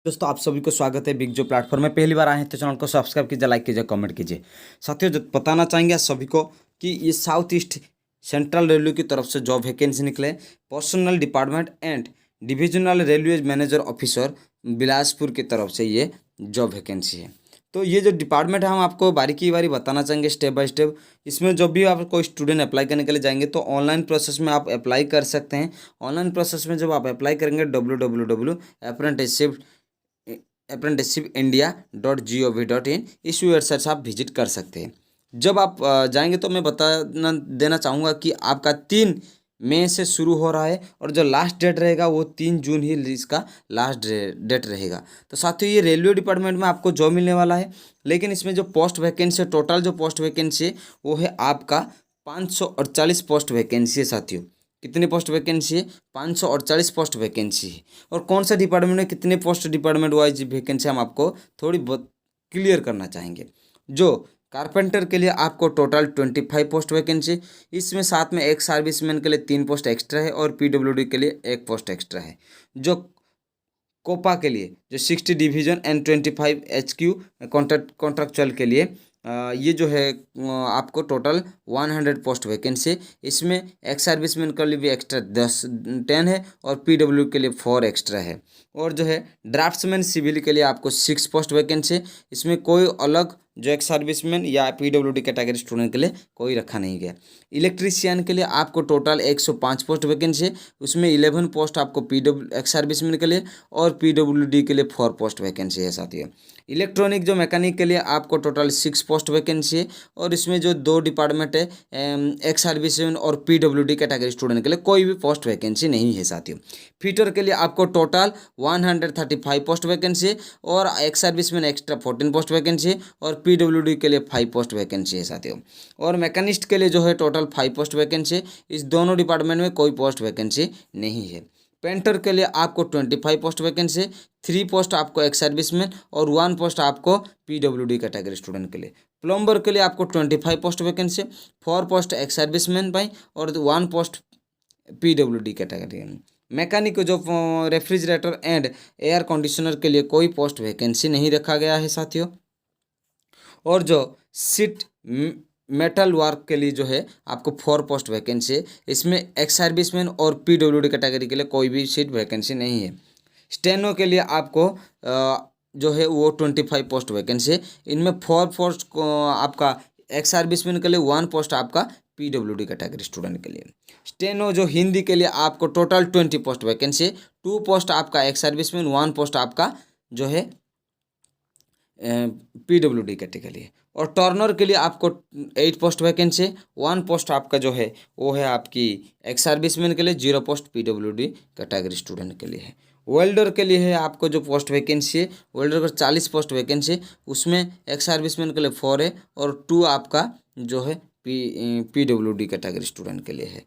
दोस्तों आप सभी को स्वागत है बिग जो प्लेटफॉर्म में। पहली बार आए हैं तो चैनल को सब्सक्राइब कीजिए, लाइक कीजिए, कमेंट कीजिए। साथियों जो बताना चाहेंगे आप सभी को कि ये साउथ ईस्ट सेंट्रल रेलवे की तरफ से जॉब वैकेंसी निकले, personal department and divisional railway manager officer Bilaspur की तरफ से ये जॉब वैकेंसी है। तो ये जो डिपार्टमेंट है हम आपको बारीकी बारी बताना चाहेंगे स्टेप बाय स्टेप। इसमें जब भी आप कोई स्टूडेंट अप्लाई करने के लिए जाएंगे तो ऑनलाइन प्रोसेस में आप अप्लाई कर सकते हैं। ऑनलाइन प्रोसेस में जब आप अप्लाई करेंगे www.apprenticeshipindia.gov.in इस वेबसाइट से आप विजिट कर सकते हैं। जब आप जाएंगे तो मैं बता देना चाहूँगा कि आपका 3 मई से शुरू हो रहा है और जो लास्ट डेट रहेगा वो 3 जून ही इसका लास्ट डेट रहेगा। तो साथियों ये रेलवे डिपार्टमेंट में आपको जॉब मिलने वाला है, लेकिन इसमें जो पोस्ट वैकेंसी है, टोटल जो पोस्ट वैकेंसी है वो है आपका 548 पोस्ट वैकेंसी है। साथियों कितनी पोस्ट वैकेंसी है? 548 पोस्ट वैकेंसी है। और कौन सा डिपार्टमेंट में कितने पोस्ट डिपार्टमेंट वाइज वैकेंसी हम आपको थोड़ी बहुत क्लियर करना चाहेंगे। जो कारपेंटर के लिए आपको टोटल 25 पोस्ट वैकेंसी, इसमें साथ में एक सर्विसमैन के लिए 3 पोस्ट एक्स्ट्रा है और पीडब्ल्यूडी के लिए 1 पोस्ट एक्स्ट्रा है। जो कोपा के लिए जो 60 डिवीजन एंड 25 HQ कॉन्ट्रैक्चुअल के लिए ये जो है आपको टोटल 100 पोस्ट वैकेंसी। इसमें एक्स सर्विसमैन के लिए भी एक्स्ट्रा 10 है और पीडब्ल्यू के लिए 4 एक्स्ट्रा है। और जो है ड्राफ्ट्समैन सिविल के लिए आपको 6 पोस्ट वैकेंसी। इसमें कोई अलग जो एक्स सर्विसमैन या पीडब्ल्यूडी कैटेगरी स्टूडेंट के लिए कोई रखा नहीं गया। इलेक्ट्रीशियन के लिए आपको टोटल 105 पोस्ट वैकेंसी, उसमें 11 पोस्ट आपको एक्स सर्विसमैन के लिए और पीडब्ल्यूडी के लिए 4 पोस्ट वैकेंसी है। साथियों इलेक्ट्रॉनिक जो मैकेनिक के लिए आपको टोटल 6 पोस्ट वैकेंसी है और इसमें जो 2 डिपार्टमेंट है एक्स सर्विसमैन और पीडब्ल्यूडी कैटेगरी स्टूडेंट के लिए कोई भी पोस्ट वैकेंसी नहीं है। साथियों फिटर के लिए आपको टोटल 135 पोस्ट वैकेंसी और ex serviceman extra 14 post vacancy और पीडब्ल्यूडी के लिए 5 पोस्ट वैकेंसी है। साथियों और मैकेनिस्ट के लिए जो है टोटल 5 पोस्ट वैकेंसी। इस दोनों डिपार्टमेंट में कोई पोस्ट वैकेंसी नहीं है। पेंटर के लिए आपको 25 पोस्ट वैकेंसी, 3 पोस्ट आपको एक्स सर्विसमैन और 1 पोस्ट आपको पीडब्ल्यूडी कैटेगरी स्टूडेंट के लिए। प्लम्बर के लिए आपको 25 post vacancy, 4 post ex serviceman भाई और 1 पोस्ट पीडब्ल्यूडी कैटेगरी। मैकेनिक जो रेफ्रिजरेटर एंड एयर कंडीशनर के लिए कोई पोस्ट वैकेंसी नहीं रखा गया है। साथियों और जो सीट मेटल वर्क के लिए जो है आपको 4 पोस्ट वैकेंसी है। इसमें एक्स सर्विसमैन और पीडब्ल्यूडी कैटेगरी के लिए कोई भी सीट वैकेंसी नहीं है। स्टेनो के लिए आपको जो है वो 25 पोस्ट वैकेंसी है। इनमें 4 पोस्ट आपका एक्स सर्विसमैन के लिए, 1 पोस्ट आपका पीडब्ल्यूडी कैटेगरी स्टूडेंट के लिए। स्टेनो जो हिंदी के लिए आपको टोटल 20 पोस्ट वैकेंसी है, 2 पोस्ट आपका एक्स सर्विसमैन, 1 पोस्ट आपका जो है पीडब्ल्यूडी कैटेगरी है। और टर्नर के लिए आपको 8 पोस्ट वैकेंसी, 1 पोस्ट आपका जो है वो है आपकी एक्स सर्विसमैन के लिए, 0 पोस्ट पीडब्ल्यूडी कैटेगरी स्टूडेंट के लिए है। वेल्डर के लिए है आपको जो पोस्ट वैकेंसी है, वेल्डर का 40 पोस्ट वैकेंसी, उसमें एक्स सर्विसमैन के लिए 4 है और 2 आपका जो है पीडब्ल्यूडी कैटेगरी स्टूडेंट के लिए है।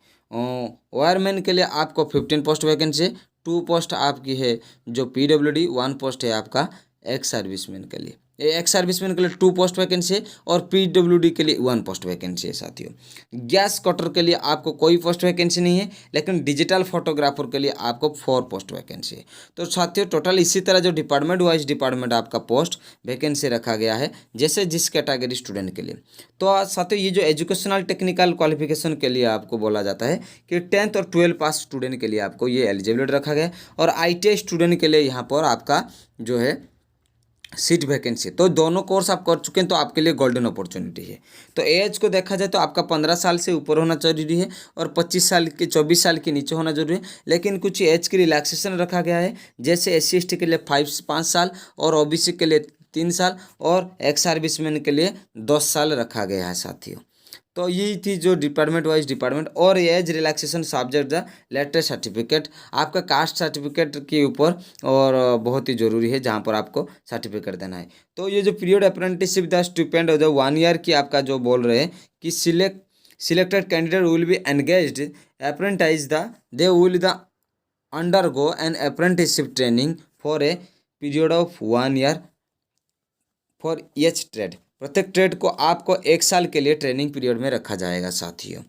वायरमैन के लिए आपको 15 पोस्ट वैकेंसी, 2 पोस्ट आपकी है जो पीडब्ल्यूडी, 1 पोस्ट है आपका एक्स सर्विसमैन के लिए। एक्स सर्विसमैन के लिए 2 पोस्ट वैकेंसी है और पीडब्ल्यूडी के लिए 1 पोस्ट वैकेंसी है। साथियों गैस कटर के लिए आपको कोई पोस्ट वैकेंसी नहीं है, लेकिन डिजिटल फोटोग्राफर के लिए आपको 4 पोस्ट वैकेंसी है। तो साथियों टोटल इसी तरह जो डिपार्टमेंट वाइज डिपार्टमेंट आपका पोस्ट वैकेंसी रखा गया है जैसे जिस कैटेगरी स्टूडेंट के लिए। तो साथियों ये जो एजुकेशनल टेक्निकल क्वालिफिकेशन के लिए आपको बोला जाता है कि 10th और 12 पास स्टूडेंट के लिए आपको ये एलिजिबिलिटी रखा गया है और ITI स्टूडेंट के लिए यहाँ पर आपका जो है सीट वैकेंसी। तो दोनों कोर्स आप कर चुके हैं तो आपके लिए गोल्डन अपॉर्चुनिटी है। तो एज को देखा जाए तो आपका 15 साल से ऊपर होना जरूरी है और 24 साल के नीचे होना जरूरी है, लेकिन कुछ एज की रिलैक्सेशन रखा गया है। जैसे SC ST के लिए 5 साल और OBC के लिए 3 साल और एक्स सर्विसमैन के लिए 10 साल रखा गया है। साथियों तो यही थी जो डिपार्टमेंट वाइज डिपार्टमेंट। और age relaxation subject the latest certificate आपका कास्ट सर्टिफिकेट के ऊपर और बहुत ही ज़रूरी है जहाँ पर आपको सर्टिफिकेट देना है। तो ये जो पीरियड अप्रेंटिसशिप द स्टूपेंड जो 1 ईयर की आपका जो बोल रहे हैं कि selected candidate will be engaged apprentice the they will the undergo an apprenticeship training for a period of 1 year for each trade. प्रत्येक ट्रेड को आपको 1 साल के लिए ट्रेनिंग पीरियड में रखा जाएगा। साथियों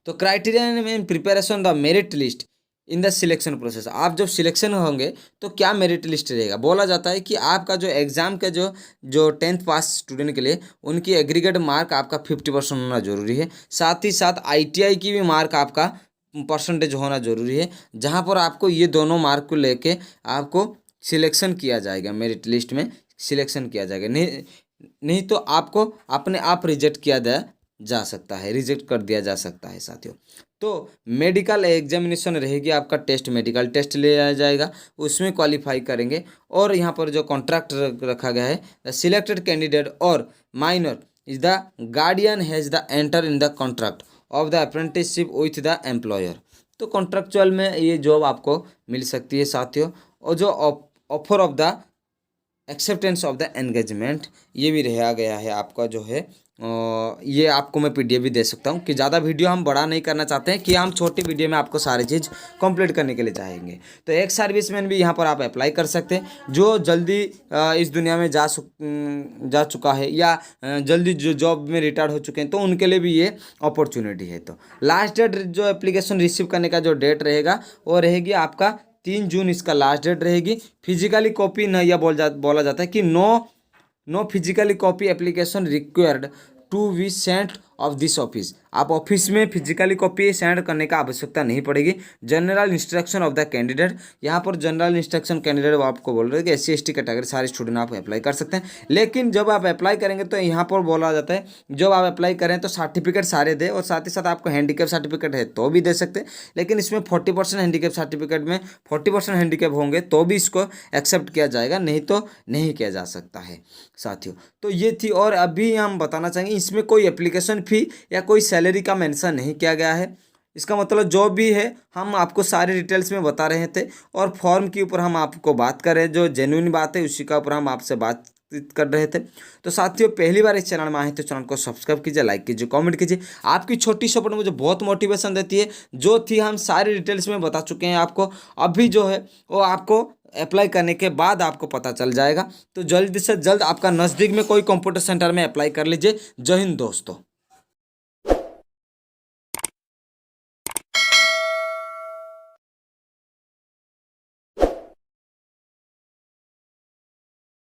तो क्राइटेरिया में preparation the merit list in the selection process, आप जब सिलेक्शन होंगे तो क्या मेरिट लिस्ट रहेगा। बोला जाता है कि आपका जो एग्ज़ाम का जो जो 10th पास स्टूडेंट के लिए उनकी एग्रीगेट मार्क आपका 50% होना जरूरी है। साथ ही साथ ITI की भी मार्क आपका परसेंटेज होना जरूरी है, जहाँ पर आपको ये दोनों मार्क को लेके आपको सिलेक्शन किया जाएगा, मेरिट लिस्ट में सिलेक्शन किया जाएगा। नहीं नहीं तो आपको अपने आप रिजेक्ट किया जा सकता है, रिजेक्ट कर दिया जा सकता है साथियों। तो मेडिकल एग्जामिनेशन रहेगी, आपका टेस्ट मेडिकल टेस्ट लिया जाएगा, उसमें क्वालिफाई करेंगे। और यहाँ पर जो कॉन्ट्रैक्ट रखा गया है, द सिलेक्टेड कैंडिडेट और minor is the guardian has the enter in the contract of the apprenticeship with the employer. तो कॉन्ट्रैक्चुअल में ये जॉब आपको मिल सकती है साथियों। और जो offer of the acceptance of the engagement, ये भी रहा गया है आपका जो है। ये आपको मैं PDF भी दे सकता हूँ कि ज़्यादा वीडियो हम बड़ा नहीं करना चाहते हैं, कि हम छोटी वीडियो में आपको सारी चीज़ कंप्लीट करने के लिए चाहेंगे। तो एक सर्विसमैन भी यहाँ पर आप अप्लाई कर सकते हैं, जो जल्दी इस दुनिया में जा चुका है, या जल्दी जो जॉब में रिटायर हो चुके हैं, तो उनके लिए भी ये अपॉर्चुनिटी है। तो लास्ट डेट जो एप्लीकेशन रिसीव करने का जो डेट रहेगा वो रहेगी आपका 3 जून, इसका लास्ट डेट रहेगी। फिजिकली कॉपी नहीं, या बोला जाता है कि no physically copy application required to be sent of this office. आप ऑफिस में फिजिकली कॉपी सेंड करने का आवश्यकता नहीं पड़ेगी। General instruction of the candidate, यहाँ पर जनरल इंस्ट्रक्शन कैंडिडेट वो आपको बोल रहे हैं कि SC ST कैटेगरी सारे स्टूडेंट आप अप्लाई कर सकते हैं। लेकिन जब आप अप्लाई करेंगे तो यहाँ पर बोला जाता है, जब आप अप्लाई करें तो सर्टिफिकेट सारे दें, और साथ ही साथ आपको हैंडीकैप सर्टिफिकेट है तो भी दे सकते हैं। लेकिन इसमें 40% हैंडीकैप सर्टिफिकेट में 40% हैंडीकैप होंगे तो भी इसको एक्सेप्ट किया जाएगा, नहीं तो नहीं किया जा सकता है साथियों। तो ये थी। और अभी हम बताना चाहेंगे, इसमें कोई एप्लीकेशन फ़ी या कोई सैलरी का मेंशन नहीं किया गया है। इसका मतलब जो भी है हम आपको सारे डिटेल्स में बता रहे थे, और फॉर्म के ऊपर हम आपको बात कर रहे हैं, जो जेन्युइन बात है उसी का ऊपर हम आपसे बातचीत कर रहे थे। तो साथियों, पहली बार इस चैनल में आए तो चैनल को सब्सक्राइब कीजिए, लाइक कीजिए, कमेंट कीजिए। आपकी छोटी सपोर्ट मुझे बहुत मोटिवेशन देती है। जो थी हम सारी डिटेल्स में बता चुके हैं आपको। अभी जो है वो आपको अप्लाई करने के बाद आपको पता चल जाएगा। तो जल्द से जल्द आपका नज़दीक में कोई कंप्यूटर सेंटर में अप्लाई कर लीजिए। जय हिंद दोस्तों।